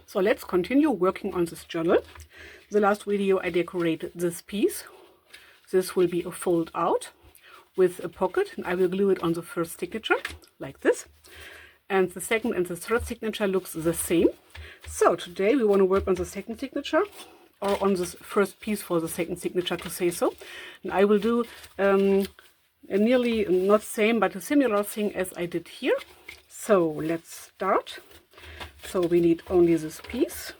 So let's continue working on this journal. The last video I decorated this piece. This will be a fold out with a pocket, and I will glue it on the first signature like this. And the second and the third signature looks the same. So today we want to work on the second signature, or on this first piece for the second signature, to say so. And I will do a nearly, not same, but a similar thing as I did here. So let's start. So we need only this piece.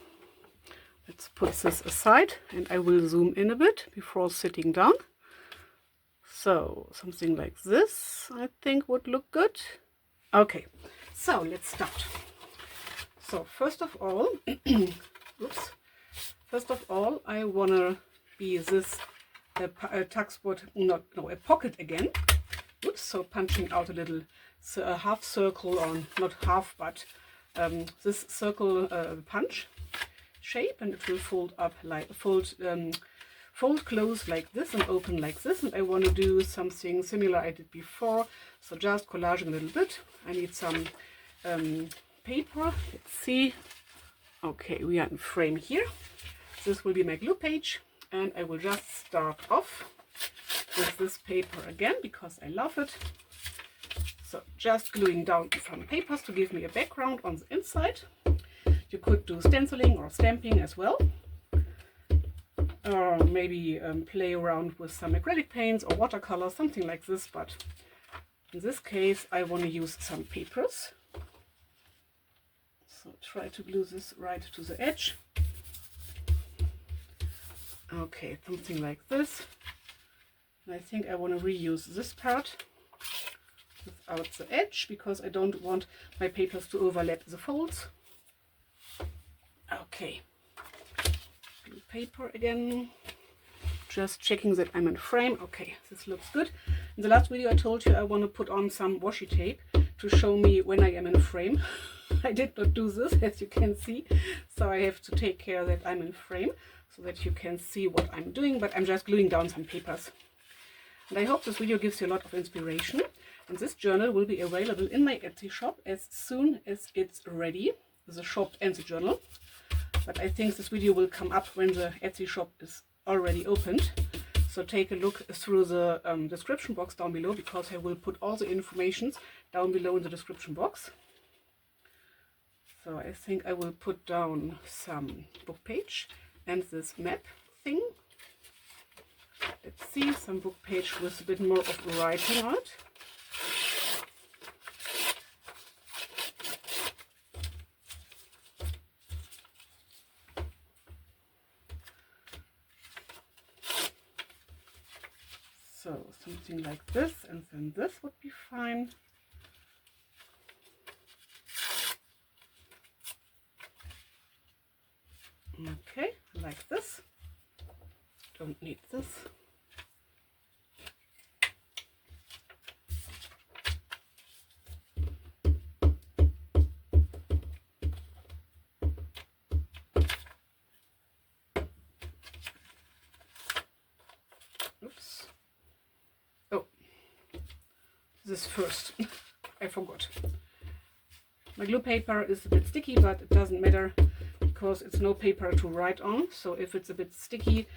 Let's put this aside, and I will zoom in a bit before sitting down. So something like this I think would look good. Okay, so let's start. So first of all, oops. First of all, I wanna be this a pocket again. Oops, so punching out a little half circle, or not half, but this circle punch shape, and it will fold up like fold close like this and open like this. And I want to do something similar I did before, so just collaging a little bit. I need some paper. Let's see. Okay, we are in frame here. This will be my glue page, and I will just start off with this paper again because I love it. So just gluing down some papers to give me a background on the inside. You could do stenciling or stamping as well, or maybe play around with some acrylic paints or watercolor, something like this, but in this case I want to use some papers. So try to glue this right to the edge. Okay, something like this. And I think I want to reuse this part without the edge, because I don't want my papers to overlap the folds. Okay, glue paper again, just checking that I'm in frame. Okay, this looks good. In the last video I told you I want to put on some washi tape to show me when I am in frame. I did not do this, as you can see, so I have to take care that I'm in frame so that you can see what I'm doing, but I'm just gluing down some papers. And I hope this video gives you a lot of inspiration. And this journal will be available in my Etsy shop as soon as it's ready, the shop and the journal. But I think this video will come up when the Etsy shop is already opened. So take a look through the description box down below, because I will put all the information down below in the description box. So I think I will put down some book page and this map thing. Let's see, some book page with a bit more of writing on it. So something like this, and then this would be fine. Okay, like this. Don't need this. Oops. Oh, this first. I forgot. My glue paper is a bit sticky, but it doesn't matter because it's no paper to write on. So if it's a bit sticky,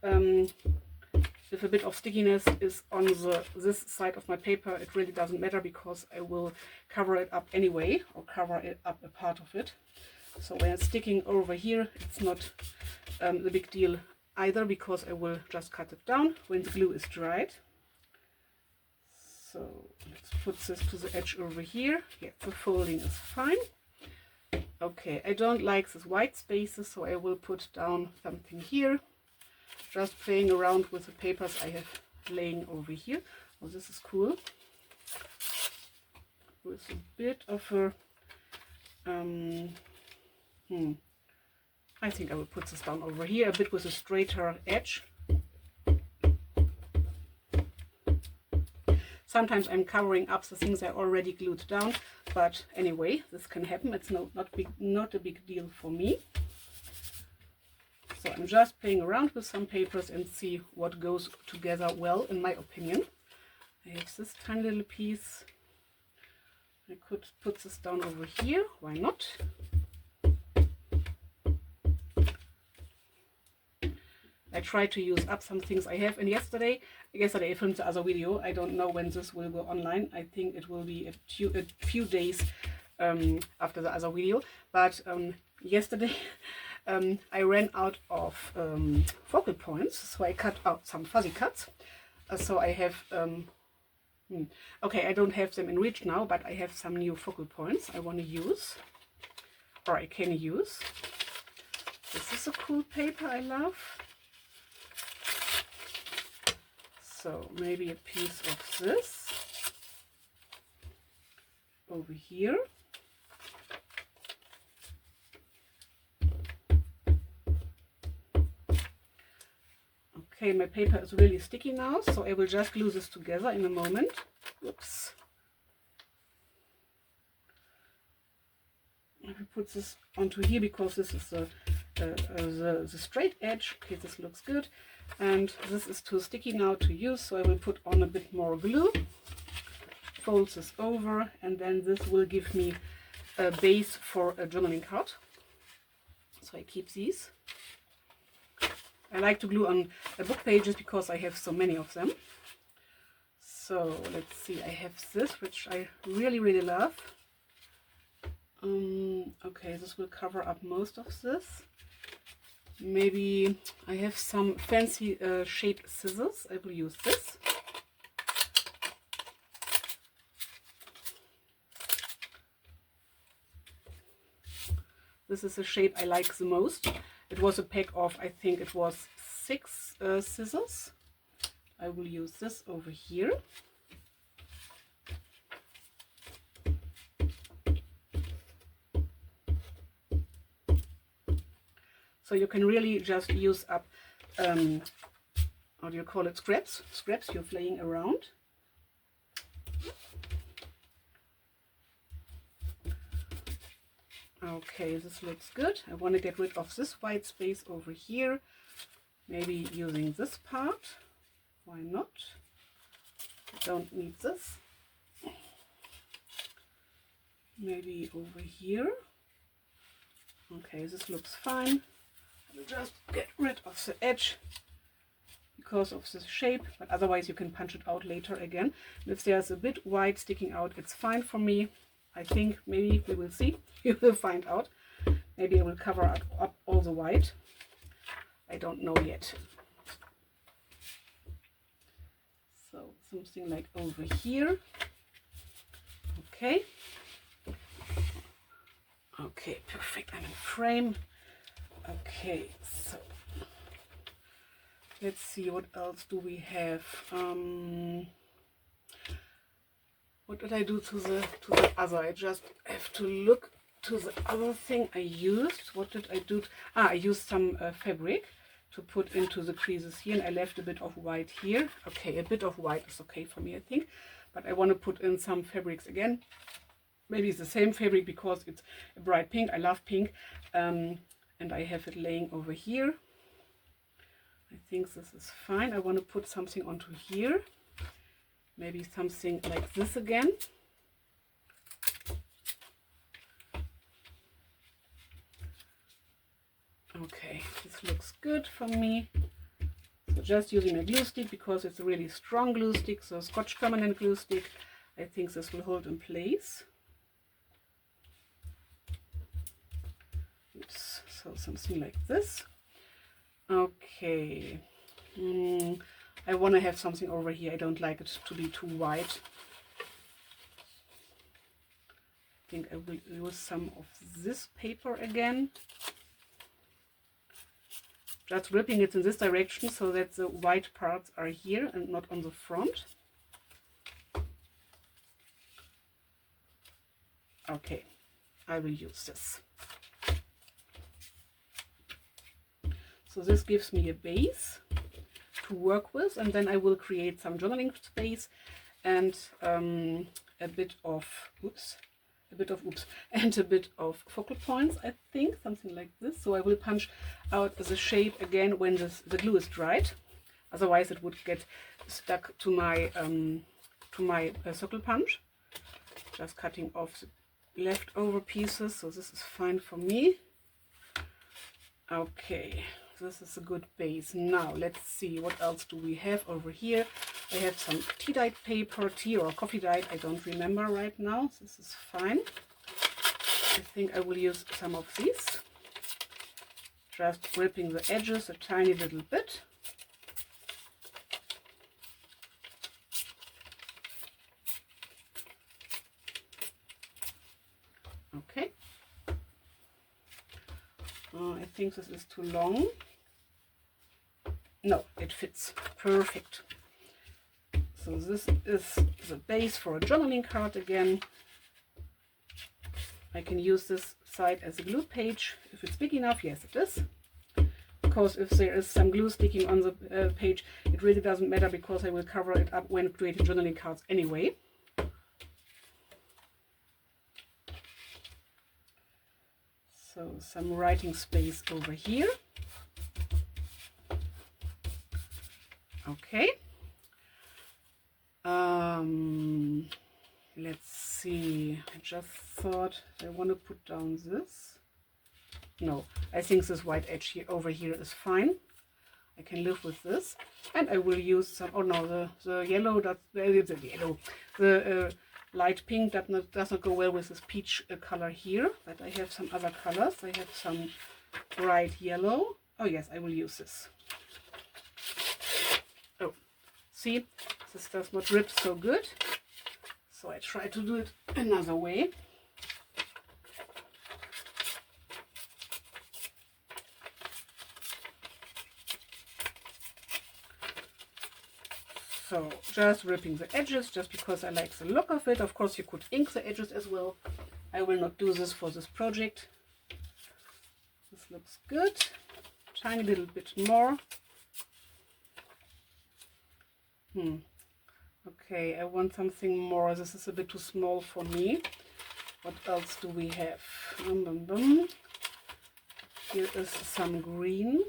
if a bit of stickiness is on this side of my paper, it really doesn't matter, because I will cover it up anyway, or cover it up a part of it. So when it's sticking over here, it's not the big deal either, because I will just cut it down when the glue is dried. So let's put this to the edge over here. Yeah, the folding is fine. Okay, I don't like this white spaces, so I will put down something here. Just playing around with the papers I have laying over here. Oh, this is cool. With a bit of a I think I will put this down over here, a bit with a straighter edge. Sometimes I'm covering up the things I already glued down, but anyway, this can happen. It's not a big deal for me. So I'm just playing around with some papers and see what goes together well, in my opinion. I have this tiny little piece. I could put this down over here. Why not? I try to use up some things I have. And yesterday I filmed the other video. I don't know when this will go online. I think it will be a few days after the other video. But yesterday I ran out of focal points, so I cut out some fuzzy cuts. So I have okay, I don't have them in reach now, but I have some new focal points I want to use, or I can use. This is a cool paper I love. So maybe a piece of this over here. Okay, my paper is really sticky now, so I will just glue this together in a moment. Oops. I will put this onto here because this is the straight edge. Okay, this looks good. And this is too sticky now to use, so I will put on a bit more glue. Fold this over, and then this will give me a base for a journaling card. So I keep these. I like to glue on book pages because I have so many of them. So let's see, I have this, which I really love. Okay, this will cover up most of this. Maybe I have some fancy shaped scissors. I will use this. This is the shape I like the most. It was a pack of, I think it was 6 scissors. I will use this over here. So you can really just use up, how do you call it, scraps you're laying around. Okay, this looks good. I want to get rid of this white space over here. Maybe using this part. Why not? I don't need this. Maybe over here. Okay, this looks fine. I will just get rid of the edge because of this shape, but otherwise you can punch it out later again. And if there's a bit white sticking out, it's fine for me. I think maybe we will see. You will find out. Maybe I will cover up all the white. I don't know yet. So something like over here. Okay. Okay, perfect. I'm in frame. Okay, so let's see, what else do we have? What did I do to the other? I just have to look to the other thing I used. What did I do? I used some fabric to put into the creases here, and I left a bit of white here. Okay, a bit of white is okay for me, I think, but I want to put in some fabrics again. Maybe it's the same fabric because it's a bright pink. I love pink, and I have it laying over here. I think this is fine. I want to put something onto here. Maybe something like this again. Okay, this looks good for me. So just using a glue stick because it's a really strong glue stick, so Scotch permanent glue stick. I think this will hold in place. Oops, so something like this. Okay. I want to have something over here. I don't like it to be too white. I think I will use some of this paper again. Just ripping it in this direction so that the white parts are here and not on the front. Okay, I will use this. So this gives me a base to work with, and then I will create some journaling space and a bit of focal points, I think, something like this. So I will punch out the shape again when the glue is dried. Otherwise it would get stuck to my circle punch. Just cutting off the leftover pieces, so this is fine for me. Okay, this is a good base. Now let's see, what else do we have over here? I have some tea dyed paper, tea or coffee dyed, I don't remember right now. This is fine. I think I will use some of these. Just ripping the edges a tiny little bit. Okay. I think this is too long. No, it fits perfect. So this is the base for a journaling card again. I can use this side as a glue page if it's big enough. Yes, it is. Because if there is some glue sticking on the page, it really doesn't matter because I will cover it up when creating journaling cards anyway. So some writing space over here. Okay. Let's see. I just thought I want to put down this. No, I think this white edge here over here is fine. I can live with this. And I will use some. Oh no, the yellow. The light pink does not go well with this peach color here. But I have some other colors. I have some bright yellow. Oh yes, I will use this. Oh, see, this does not rip so good. So I try to do it another way. So just ripping the edges just because I like the look of it. Of course you could ink the edges as well. I will not do this for this project. This looks good. Tiny little bit more. Okay, I want something more. This is a bit too small for me. What else do we have? Here is some green.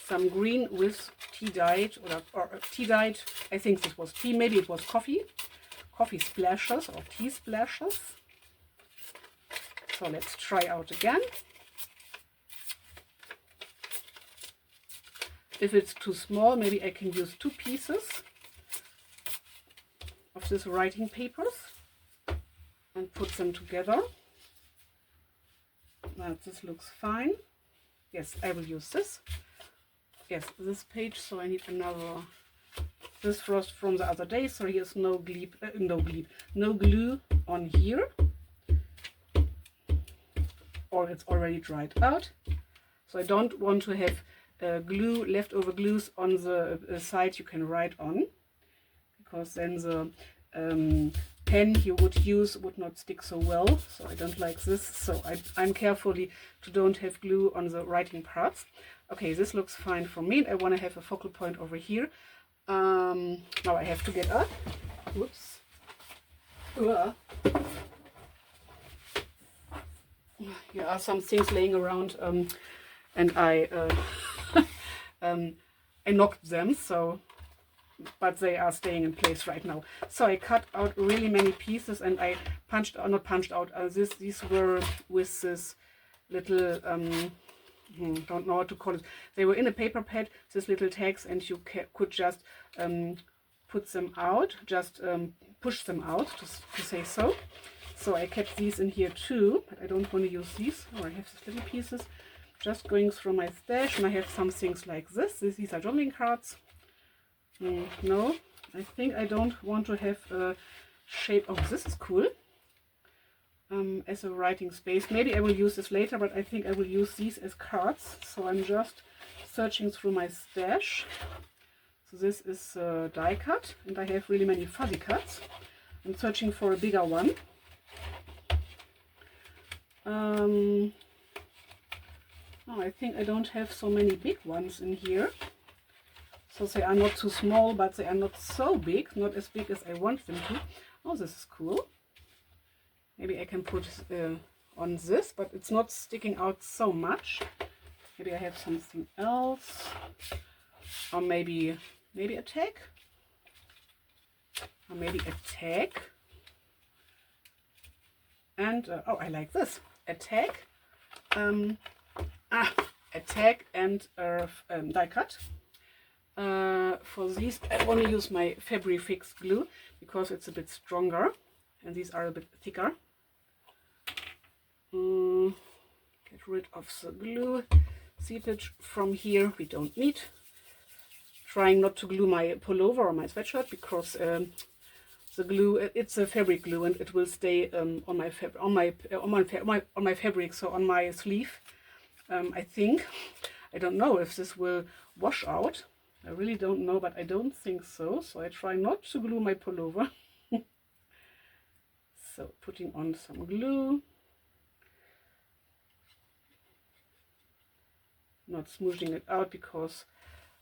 Some green with tea dyed or tea dyed. I think this was tea. Maybe it was coffee. Coffee splashes or tea splashes. So let's try out again. If it's too small, maybe I can use 2 pieces of this writing papers and put them together. Now this looks fine. Yes, I will use this. Yes, this page, so I need another. This was from the other day, so here's no glue on here. Or it's already dried out. So I don't want to have glue, leftover glues on the side you can write on, because then the pen you would use would not stick so well. So I don't like this. So I'm carefully to don't have glue on the writing parts. Okay, this looks fine for me. I want to have a focal point over here. Now I have to get up. Whoops. Here are some things laying around, and I knocked them, so but they are staying in place right now. So I cut out really many pieces, and I these were with this little don't know what to call it. They were in a paper pad, these little tags, and you could just put them out, just push them out, to say so. So I kept these in here too, but I don't want to use these. Oh, I have these little pieces just going through my stash, and I have some things like this. These are journaling cards. No, I think I don't want to have a shape. Oh, this is cool. As a writing space. Maybe I will use this later, but I think I will use these as cards. So I'm just searching through my stash. So this is die cut, and I have really many fuzzy cuts. I'm searching for a bigger one. Oh, I think I don't have so many big ones in here. So they are not too small, but they are not so big, not as big as I want them to. Oh, this is cool. Maybe I can put on this, but it's not sticking out so much. Maybe I have something else, or maybe a tag, or maybe a tag. And oh, I like this, a tag a tag and a die cut. For these I want to use my Fabric Fix glue because it's a bit stronger and these are a bit thicker. Get rid of the glue seepage from here, we don't need. Trying not to glue my pullover or my sweatshirt because the glue, it's a fabric glue and it will stay on my fabric, so on my sleeve. I think, I don't know if this will wash out. I really don't know, but I don't think so. So I try not to glue my pullover. So putting on some glue. Not smooshing it out because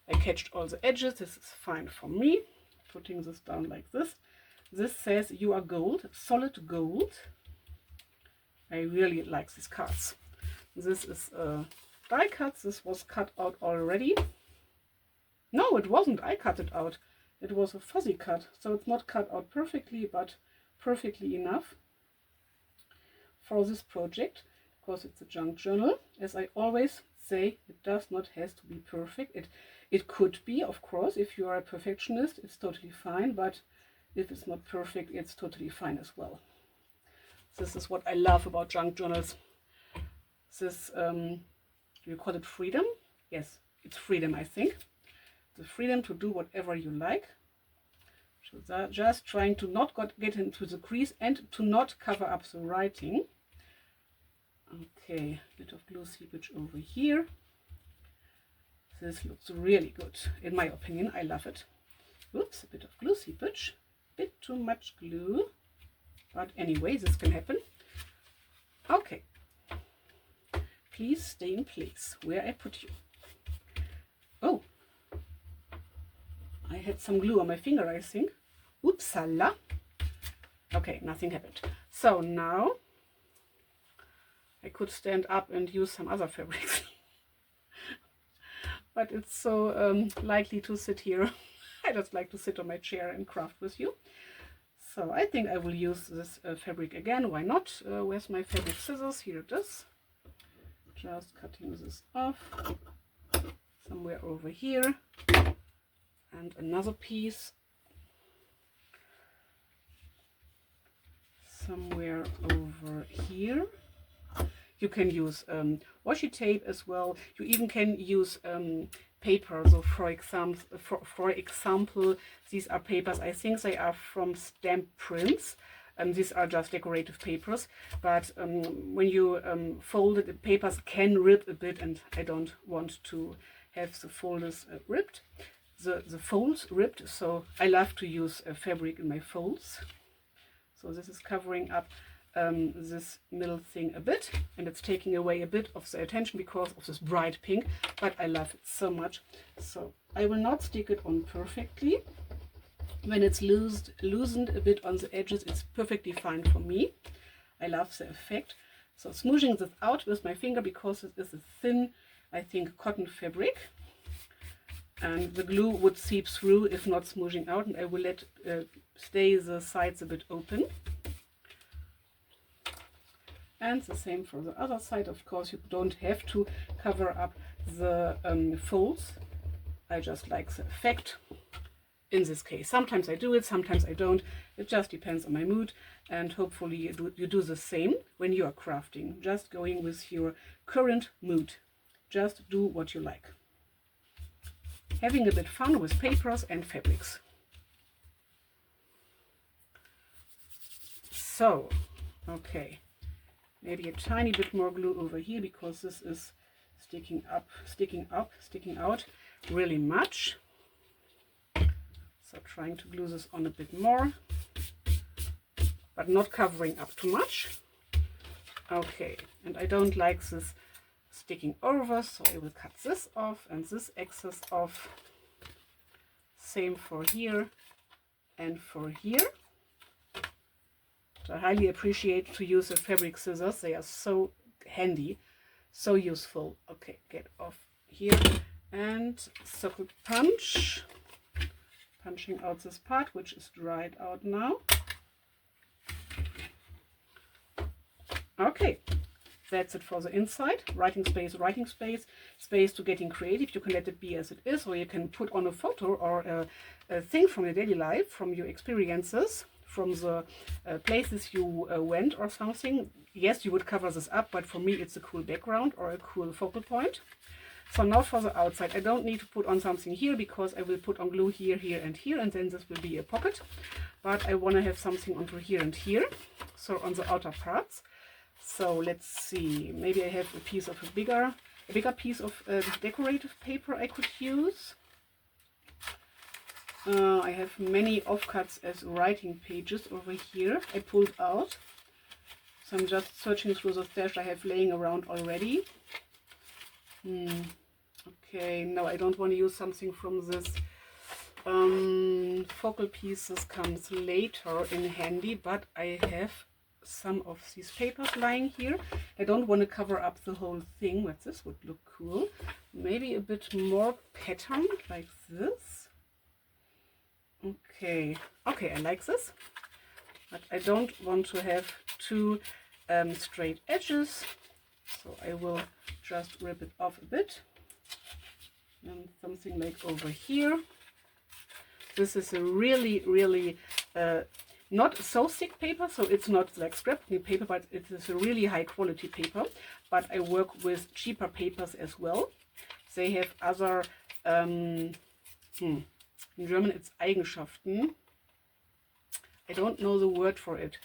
I catched all the edges. This is fine for me. Putting this down like this. This says you are gold, solid gold. I really like these cards. This is a die cut. This was cut out already. No, it wasn't. I cut it out. It was a fuzzy cut. So it's not cut out perfectly, but perfectly enough for this project. Because it's a junk journal. As I always say, it does not have to be perfect. It could be, of course, if you are a perfectionist, it's totally fine. But if it's not perfect, it's totally fine as well. This is what I love about junk journals. This, do you call it freedom? Yes, it's freedom, I think. The freedom to do whatever you like. So just trying to not get into the crease and to not cover up the writing. Okay, a bit of glue seepage over here. This looks really good, in my opinion. I love it. Oops, a bit of glue seepage. Bit too much glue. But anyway, this can happen. Okay. Please stay in place where I put you. Oh. I had some glue on my finger, I think. Oopsala. Okay, nothing happened. So now I could stand up and use some other fabrics. But it's so likely to sit here. I just like to sit on my chair and craft with you. So I think I will use this fabric again. Why not? Where's my fabric scissors? Here it is. Just cutting this off. Somewhere over here. And another piece. Somewhere over here. You can use washi tape as well. You even can use paper. So for example, these are papers. I think they are from stamp prints. These are just decorative papers. But when you fold it, the papers can rip a bit, and I don't want to have the folders ripped. The folds ripped. So I love to use fabric in my folds. So this is covering up this middle thing a bit, and it's taking away a bit of the attention because of this bright pink, but I love it so much. So I will not stick it on perfectly. When it's loosened a bit on the edges, it's perfectly fine for me. I love the effect. So smooshing this out with my finger because it is a thin, I think, cotton fabric, and the glue would seep through if not smooshing out, and I will let stay the sides a bit open. And the same for the other side. Of course, you don't have to cover up the folds. I just like the effect in this case. Sometimes I do it, sometimes I don't. It just depends on my mood, and hopefully you do the same when you are crafting. Just going with your current mood. Just do what you like. Having a bit fun with papers and fabrics. So, okay. Maybe a tiny bit more glue over here because this is sticking out really much. So trying to glue this on a bit more, but not covering up too much. Okay, and I don't like this sticking over, so I will cut this off and this excess off. Same for here and for here. I highly appreciate to use the fabric scissors. They are so handy, so useful. Okay, get off here and circle punch. Punching out this part, which is dried out now. Okay, That's it for the inside. Writing space, space to getting creative. You can let it be as it is, or you can put on a photo or a thing from your daily life, from your experiences, from the places you went or something. Yes, you would cover this up, but for me it's a cool background or a cool focal point. So now for the outside, I don't need to put on something here because I will put on glue here, here and here, and then this will be a pocket. But I want to have something onto here and here, so on the outer parts. So let's see, maybe I have a piece of a bigger piece of decorative paper I could use. I have many offcuts as writing pages over here I pulled out. So I'm just searching through the stash I have laying around already. Okay, no, I don't want to use something from this. Focal pieces comes later in handy, but I have some of these papers lying here. I don't want to cover up the whole thing, but this would look cool. Maybe a bit more pattern like this. Okay, I like this, but I don't want to have two straight edges, so I will just rip it off a bit. And something like over here. This is a really not so thick paper, so it's not like scrapbook paper, but it is a really high quality paper. But I work with cheaper papers as well. They have other in German it's Eigenschaften. I don't know the word for it.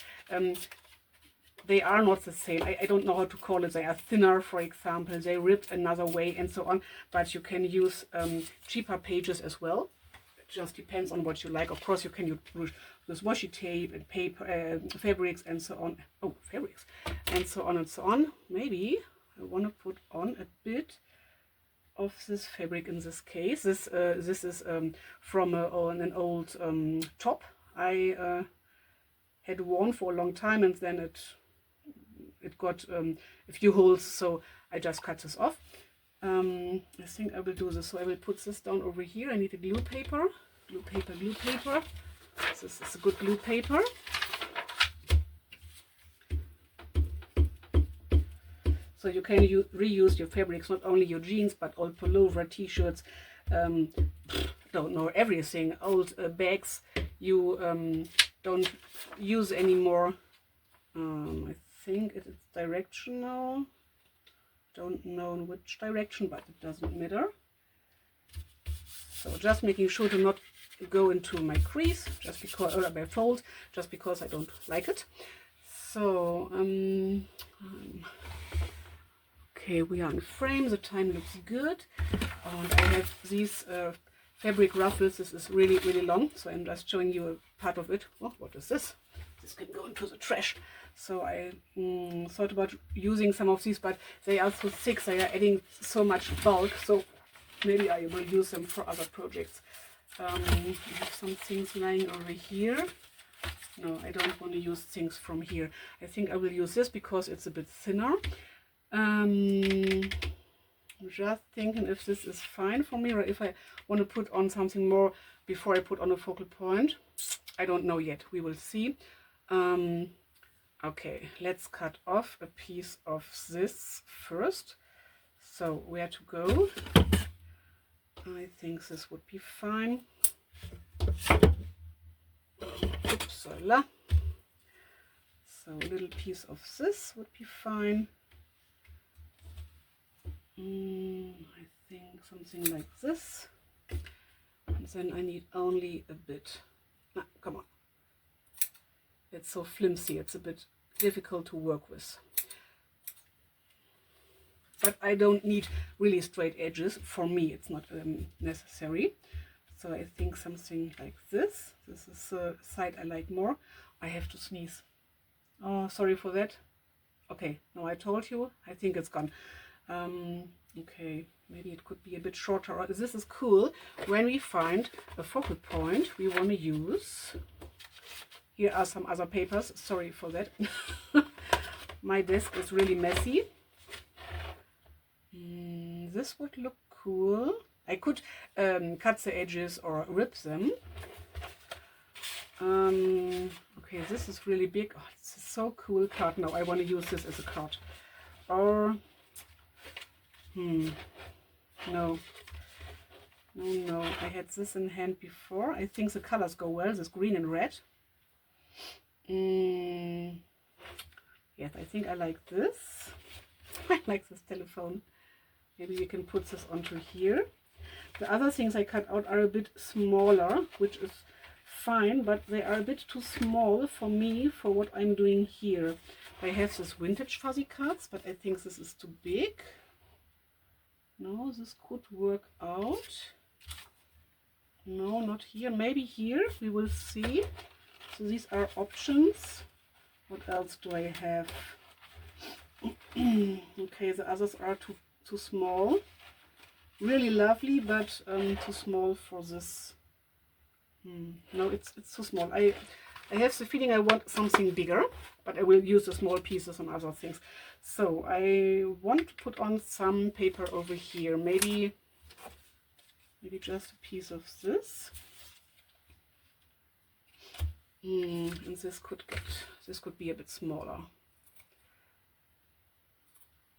They are not the same. I don't know how to call it. They are thinner, for example. They ripped another way and so on. But you can use cheaper pages as well. It just depends on what you like. Of course, you can use washi tape and paper, fabrics and so on. Oh, fabrics and so on and so on. Maybe I want to put on a bit of this fabric in this case. This is from an old top I had worn for a long time, and then it got a few holes, so I just cut this off. I think I will do this. So I will put this down over here. I need a glue paper. Glue paper. This is a good glue paper. So you can reuse your fabrics, not only your jeans, but old pullover, t-shirts, don't know, everything. Old bags you don't use anymore. I think it is directional. Don't know in which direction, but it doesn't matter. So just making sure to not go into my crease, just because, or my fold, just because I don't like it. So okay, we are in frame. The time looks good, and I have these fabric ruffles. This is really long, so I'm just showing you a part of it. Oh, what is this? This can go into the trash. So I thought about using some of these, but they are so thick, they are adding so much bulk, so maybe I will use them for other projects. I have some things lying over here. No, I don't want to use things from here. I think I will use this because it's a bit thinner. I'm just thinking if this is fine for me, or if I want to put on something more before I put on a focal point. I don't know yet. We will see. Okay, let's cut off a piece of this first. So where to go? I think this would be fine. Upsala. So a little piece of this would be fine. I think something like this. And then I need only a bit. Ah, come on. It's so flimsy, it's a bit difficult to work with. But I don't need really straight edges. For me, it's not necessary. So I think something like this. This is the side I like more. I have to sneeze. Oh, sorry for that. Okay, now I told you. I think it's gone. Okay, maybe it could be a bit shorter. This is cool. When we find a focal point we want to use. Here are some other papers. Sorry for that. My desk is really messy. This would look cool. I could cut the edges or rip them. Okay, this is really big. Oh, this is so cool card. Now I want to use this as a card. or no, I had this in hand before. I think the colors go well, this green and red. Yes, I think I like this. I like this telephone. Maybe we can put this onto here. The other things I cut out are a bit smaller, which is fine, but they are a bit too small for me for what I'm doing here. I have this vintage fuzzy cards, but I think this is too big. No, this could work out. No, not here. Maybe here. We will see. So these are options. What else do I have? Okay, the others are too small. Really lovely, but too small for this. No, it's too small. I have the feeling I want something bigger, but I will use the small pieces on other things. So I want to put on some paper over here. Maybe just a piece of this. And this could be a bit smaller,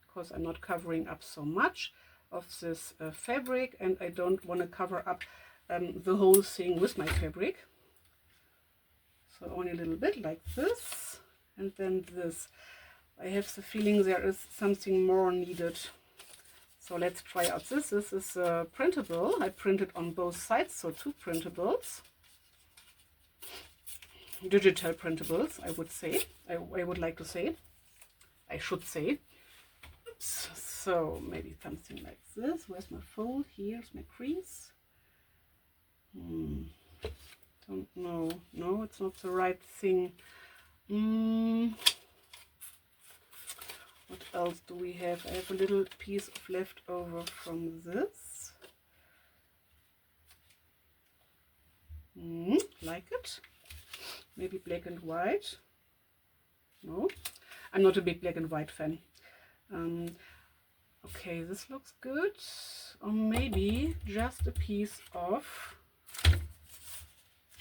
because I'm not covering up so much of this fabric, and I don't want to cover up the whole thing with my fabric. So only a little bit like this, and then this. I have the feeling there is something more needed. So let's try out this. This is printable. I printed on both sides, so 2 printables. Digital printables, I would say. I would like to say. I should say. Oops. So maybe something like this. Where's my fold? Here's my crease. Don't know. No, it's not the right thing. What else do we have? I have a little piece of leftover from this. Like it. Maybe black and white. No, I'm not a big black and white fan. Okay, this looks good. Or maybe just a piece of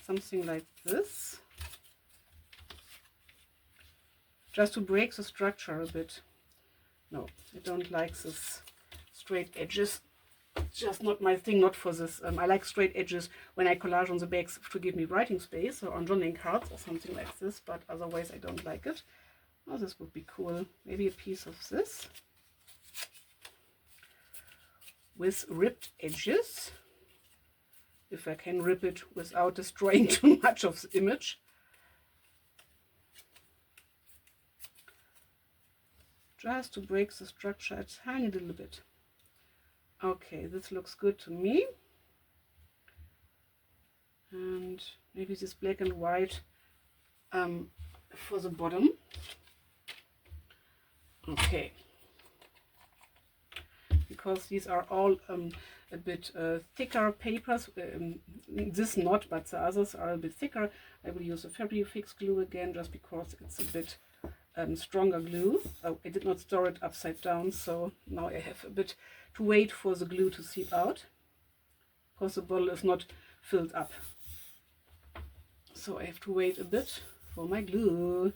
something like this. Just to break the structure a bit. No, I don't like this straight edges. Just not my thing, not for this. I like straight edges when I collage on the backs to give me writing space, or on journaling cards or something like this, but otherwise I don't like it. Oh, this would be cool. Maybe a piece of this with ripped edges, if I can rip it without destroying too much of the image. Just to break the structure a tiny little bit. Okay, this looks good to me. And maybe this black and white for the bottom. Okay. Because these are all a bit thicker papers. This not, but the others are a bit thicker. I will use a Fabric Fix glue again, just because it's a bit stronger glue. Oh, I did not store it upside down, so now I have a bit to wait for the glue to seep out, because the bottle is not filled up. So I have to wait a bit for my glue.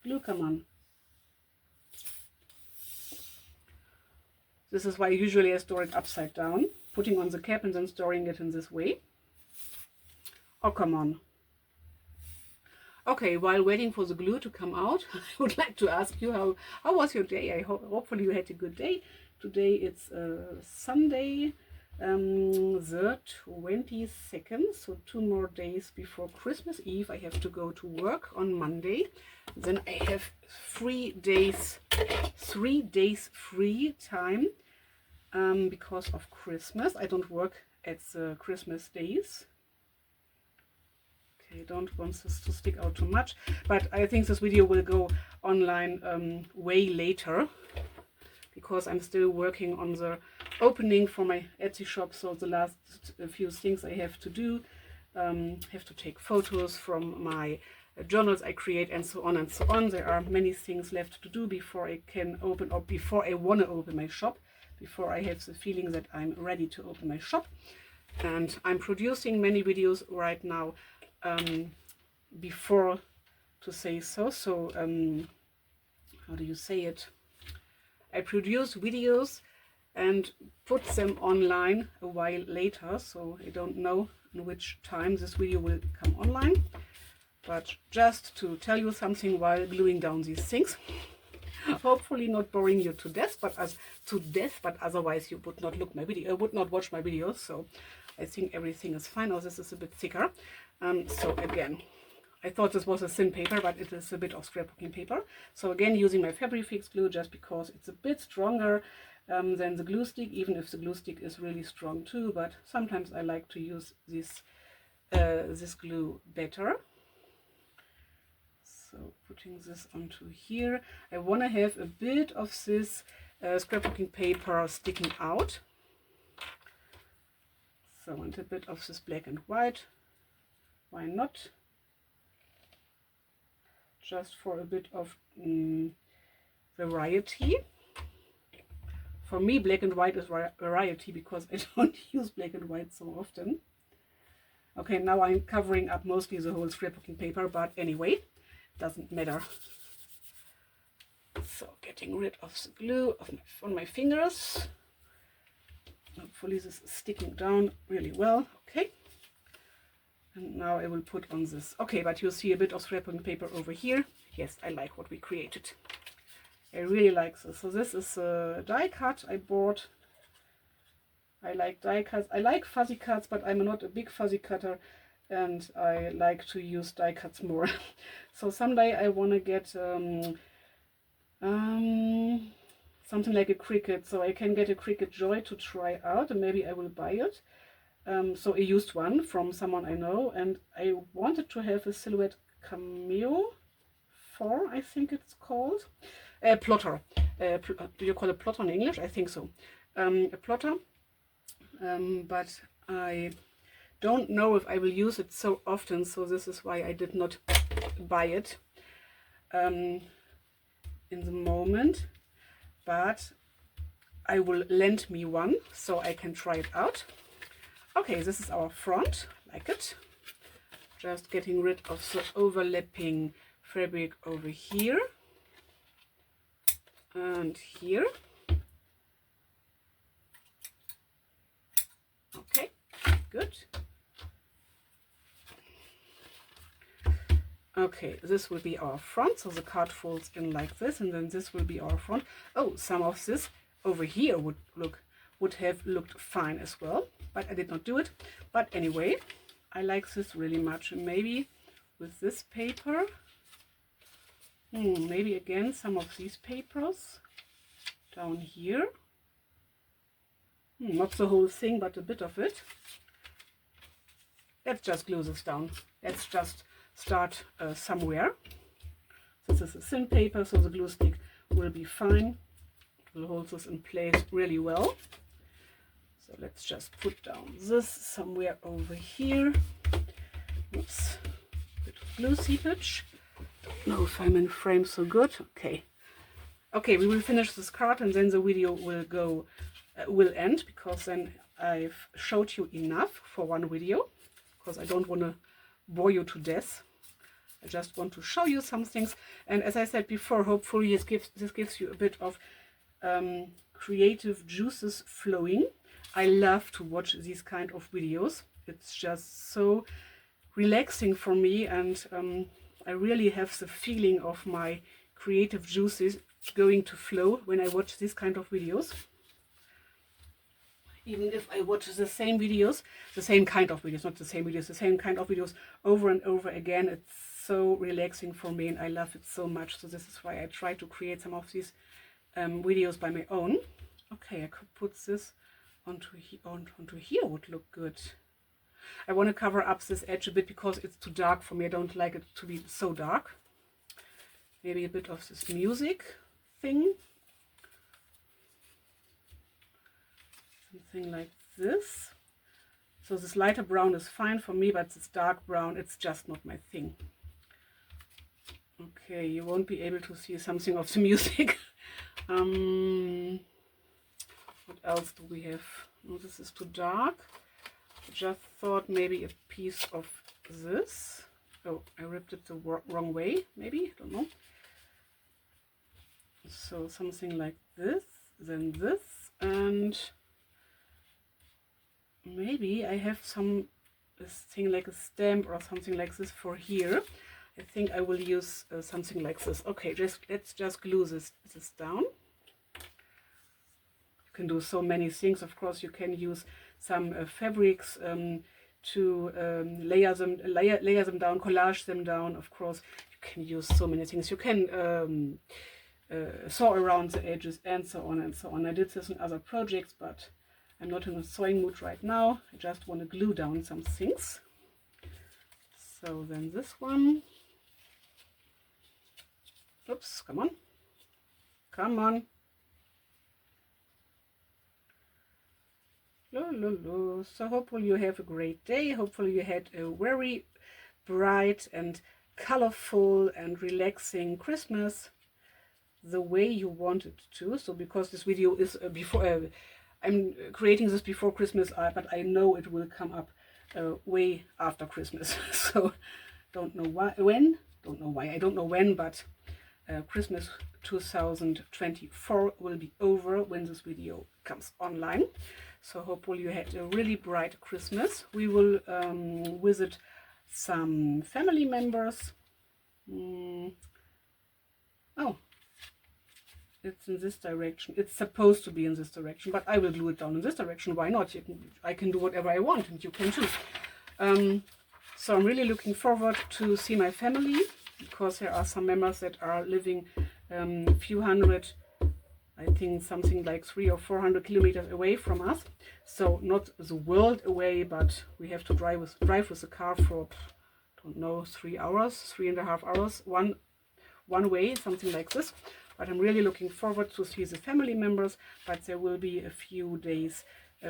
Glue, come on. This is why usually I store it upside down, putting on the cap and then storing it in this way. Oh, come on. Okay, while waiting for the glue to come out, I would like to ask you, how was your day? Hopefully you had a good day. Today it's Sunday, the 22nd, so 2 more days before Christmas Eve. I have to go to work on Monday. Then I have 3 days free time because of Christmas. I don't work at the Christmas days. Okay, don't want this to stick out too much, but I think this video will go online way later, because I'm still working on the opening for my Etsy shop. So the last few things I have to do, have to take photos from my journals I create, and so on and so on. There are many things left to do before I can open, or before I want to open my shop, before I have the feeling that I'm ready to open my shop. And I'm producing many videos right now before to say so. So how do you say it? I produce videos and put them online a while later, so I don't know in which time this video will come online. But just to tell you something while gluing down these things, hopefully not boring you to death, but otherwise you would not look my video, would not watch my videos. So I think everything is fine. Oh, this is a bit thicker. So again, I thought this was a thin paper, but it is a bit of scrapbooking paper. So again, using my Fabric Fix glue just because it's a bit stronger than the glue stick, even if the glue stick is really strong too. But sometimes I like to use this glue better. So putting this onto here, I want to have a bit of this scrapbooking paper sticking out. So I want a bit of this black and white. Why not? Just for a bit of variety. For me, black and white is variety because I don't use black and white so often. Okay, now I'm covering up mostly the whole scrapbooking paper, but anyway, doesn't matter. So getting rid of the glue on my fingers. Hopefully this is sticking down really well. Okay. And now I will put on this. Okay, but you see a bit of scrapbooking paper over here. Yes, I like what we created. I really like this. So this is a die cut I bought. I like die cuts. I like fuzzy cuts, but I'm not a big fuzzy cutter, and I like to use die cuts more. So someday I want to get something like a Cricut, so I can get a Cricut Joy to try out, and maybe I will buy it. So a used one from someone I know, and I wanted to have a silhouette cameo 4, I think it's called. Plotter. Do you call it plotter in English? I think so. A plotter. But I don't know if I will use it so often, so this is why I did not buy it in the moment. But I will lend me one so I can try it out. Okay, this is our front, like it. Just getting rid of the overlapping fabric over here and here. Okay, good. Okay, this will be our front, so the card folds in like this, and then this will be our front. Oh, some of this over here would have looked fine as well, but I did not do it. But anyway, I like this really much, and maybe with this paper, maybe again some of these papers down here. Not the whole thing, but a bit of it. Let's just glue this down. Let's just start somewhere. This is a thin paper, so the glue stick will be fine. It will hold this in place really well. So let's just put down this somewhere over here. Oops, bit of glue seepage. Don't know if I'm in frame so good. Okay. Okay, we will finish this card and then the video will end, because then I've showed you enough for one video, because I don't want to bore you to death. I just want to show you some things, and as I said before, hopefully this gives you a bit of creative juices flowing. I love to watch these kind of videos. It's just so relaxing for me, and I really have the feeling of my creative juices going to flow when I watch this kind of videos. Even if I watch the same videos, the same kind of videos, not the same videos, the same kind of videos over and over again, it's so relaxing for me and I love it so much. So this is why I try to create some of these videos by my own. Okay, I could put this onto here, would look good. I want to cover up this edge a bit because it's too dark for me. I don't like it to be so dark. Maybe a bit of this music thing. Something like this. So this lighter brown is fine for me, but this dark brown, it's just not my thing. Okay, you won't be able to see something of the music. What else do we have? Oh, this is too dark. I just thought maybe a piece of this. Oh, I ripped it the wrong way, maybe, I don't know. So something like this, then this, and maybe I have this thing like a stamp or something like this for here. I think I will use something like this. Okay, let's just glue this down. You can do so many things. Of course, you can use some fabrics to layer them down, collage them down. Of course, you can use so many things. You can sew around the edges and so on and so on. I did this in other projects, but I'm not in a sewing mood right now. I just want to glue down some things. So then this one. Oops, come on. Come on. So hopefully you have a great day. Hopefully you had a very bright and colorful and relaxing Christmas the way you wanted to. So because this video is before, I'm creating this before Christmas, but I know it will come up way after Christmas. So don't know why, I don't know when, but Christmas 2024 will be over when this video comes online. So hopefully you had a really bright Christmas. We will visit some family members. Oh, it's in this direction. It's supposed to be in this direction, but I will glue it down in this direction. Why not? I can do whatever I want, and you can too. So I'm really looking forward to see my family, because there are some members that are living a few hundred, I think something like 300 or 400 kilometers away from us. So not the world away, but we have to drive with the car for, don't know, 3 hours, 3.5 hours, one way, something like this. But I'm really looking forward to see the family members, but there will be a few days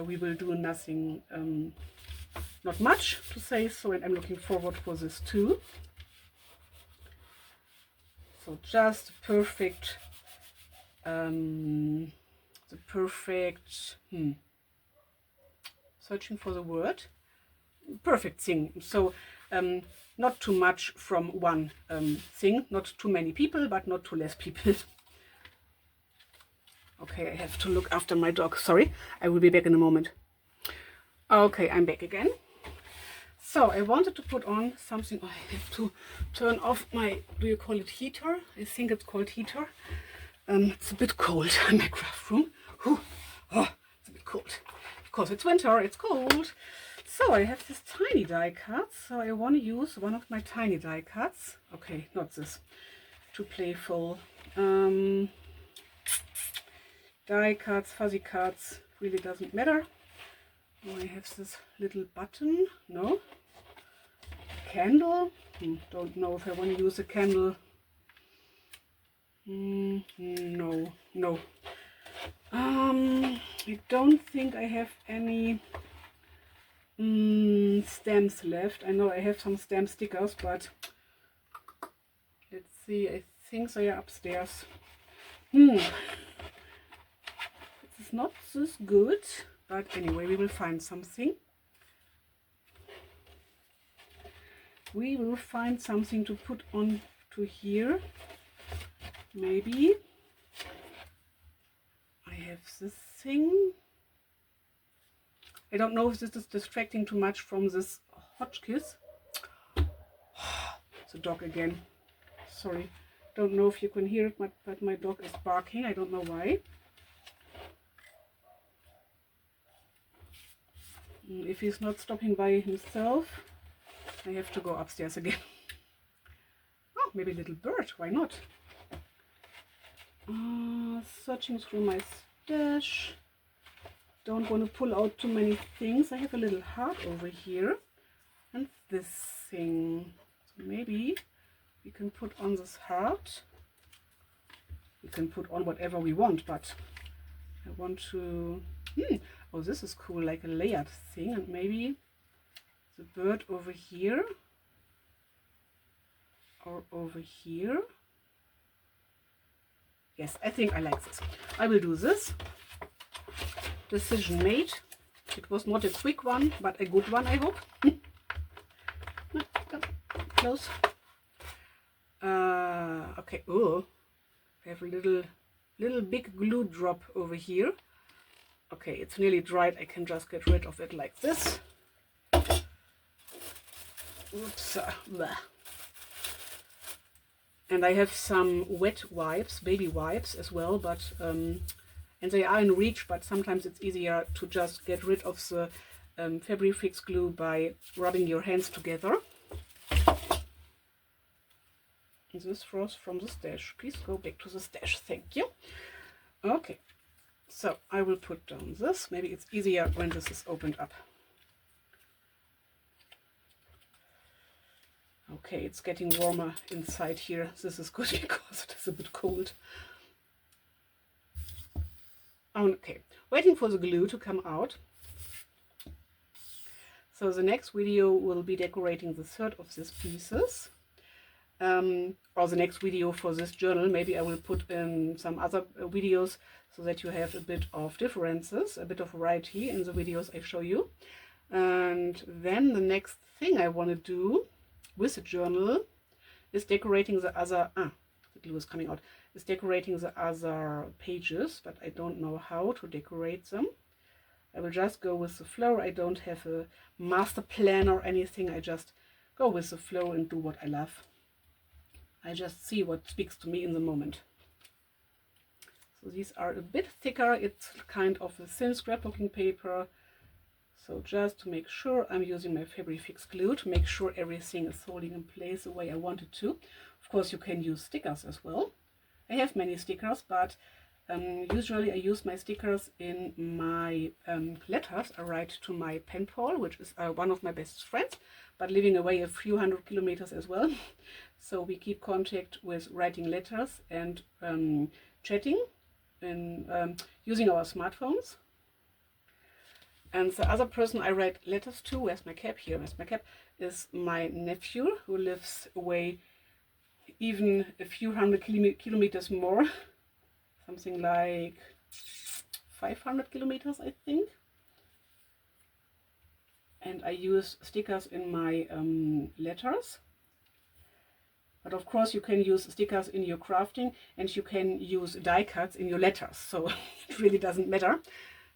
we will do nothing, not much to say so, and I'm looking forward for this too. So just perfect, searching for the word, perfect thing. So not too much from one thing, not too many people, but not too less people. Okay, I have to look after my dog. Sorry, I will be back in a moment. Okay, I'm back again. So I wanted to put on something. I have to turn off my, do you call it heater? I think it's called heater. It's a bit cold in my craft room. Oh, it's a bit cold. Because it's winter, it's cold. So I have this tiny die cut. So I want to use one of my tiny die cuts. Okay, not this. Too playful. Die cuts, fuzzy cuts, really doesn't matter. I have this little button. No. Candle. Don't know if I want to use a candle. No. I don't think I have any stamps left. I know I have some stamp stickers, but let's see. I think they are upstairs. It's not this good, but anyway, we will find something. We will find something to put on to here. Maybe. I have this thing. I don't know if this is distracting too much from this hotchkiss. The dog again. Sorry. Don't know if you can hear it, but my dog is barking. I don't know why. If he's not stopping by himself, I have to go upstairs again. Oh, maybe a little bird. Why not? Searching through my stash. Don't want to pull out too many things. I have a little heart over here. And this thing. So maybe we can put on this heart. We can put on whatever we want, but I want to... Oh, this is cool, like a layered thing. And maybe the bird over here. Or over here. Yes, I think I like this. I will do this. Decision made. It was not a quick one, but a good one, I hope. Come close. Okay. Oh, I have a little little big glue drop over here. Okay, it's nearly dried. I can just get rid of it like this. Oops. Blah. And I have some wet wipes, baby wipes as well, but and they are in reach, but sometimes it's easier to just get rid of the fabric fix glue by rubbing your hands together. This froze from the stash. Please go back to the stash. Thank you. Okay, so I will put down this. Maybe it's easier when this is opened up. Okay, it's getting warmer inside here. This is good because it is a bit cold. Okay, waiting for the glue to come out. So the next video will be decorating the third of these pieces. Or the next video for this journal. Maybe I will put in some other videos so that you have a bit of differences, a bit of variety in the videos I show you. And then the next thing I want to do with the journal is decorating the other, the glue is coming out, is decorating the other pages, but I don't know how to decorate them. I will just go with the flow. I don't have a master plan or anything. I just go with the flow and do what I love. I just see what speaks to me in the moment. So these are a bit thicker. It's kind of a thin scrapbooking paper. So just to make sure I'm using my fabric fix glue to make sure everything is holding in place the way I want it to. Of course, you can use stickers as well. I have many stickers, but usually I use my stickers in my letters I write to my pen pal, which is one of my best friends, but living away a few hundred kilometers as well. So we keep contact with writing letters and chatting and using our smartphones. And the other person I write letters to, where's my cap? Here, where's my cap? Is my nephew who lives away even a few hundred kilometers more. Something like 500 kilometers, I think. And I use stickers in my letters. But of course you can use stickers in your crafting and you can use die cuts in your letters. So it really doesn't matter.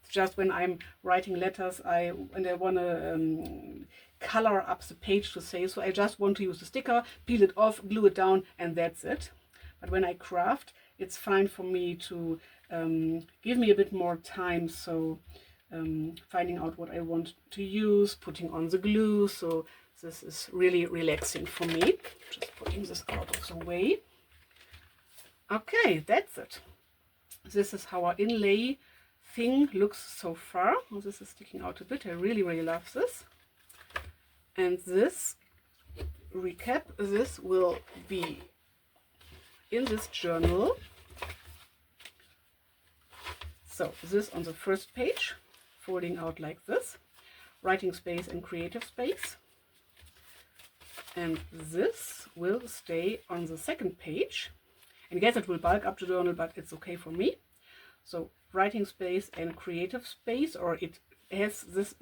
It's just when I'm writing letters and I want to color up the page to say, so I just want to use the sticker, peel it off, glue it down, and that's it. But when I craft, it's fine for me to give me a bit more time. So finding out what I want to use, putting on the glue. So this is really relaxing for me. Just putting this out of the way. Okay, that's it. This is how our inlay thing looks so far. Oh, this is sticking out a bit. I really, really love this. And this recap, this will be in this journal. So this on the first page, folding out like this, writing space and creative space. And this will stay on the second page. And yes, it will bulk up the journal, but it's okay for me. So writing space and creative space, or it has this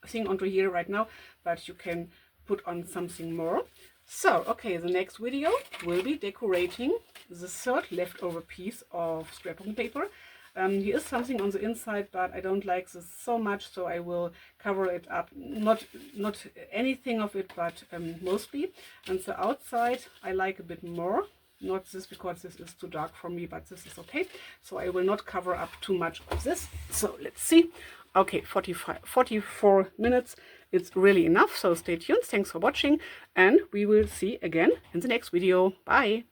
thing onto here right now, but you can put on something more. So, okay, the next video will be decorating the third leftover piece of scrapbooking paper. Here is something on the inside, but I don't like this so much, so I will cover it up. Not anything of it, but mostly. And the outside I like a bit more. Not this, because this is too dark for me, but this is okay. So I will not cover up too much of this. So let's see. Okay, 44 minutes. It's really enough. So stay tuned. Thanks for watching. And we will see again in the next video. Bye.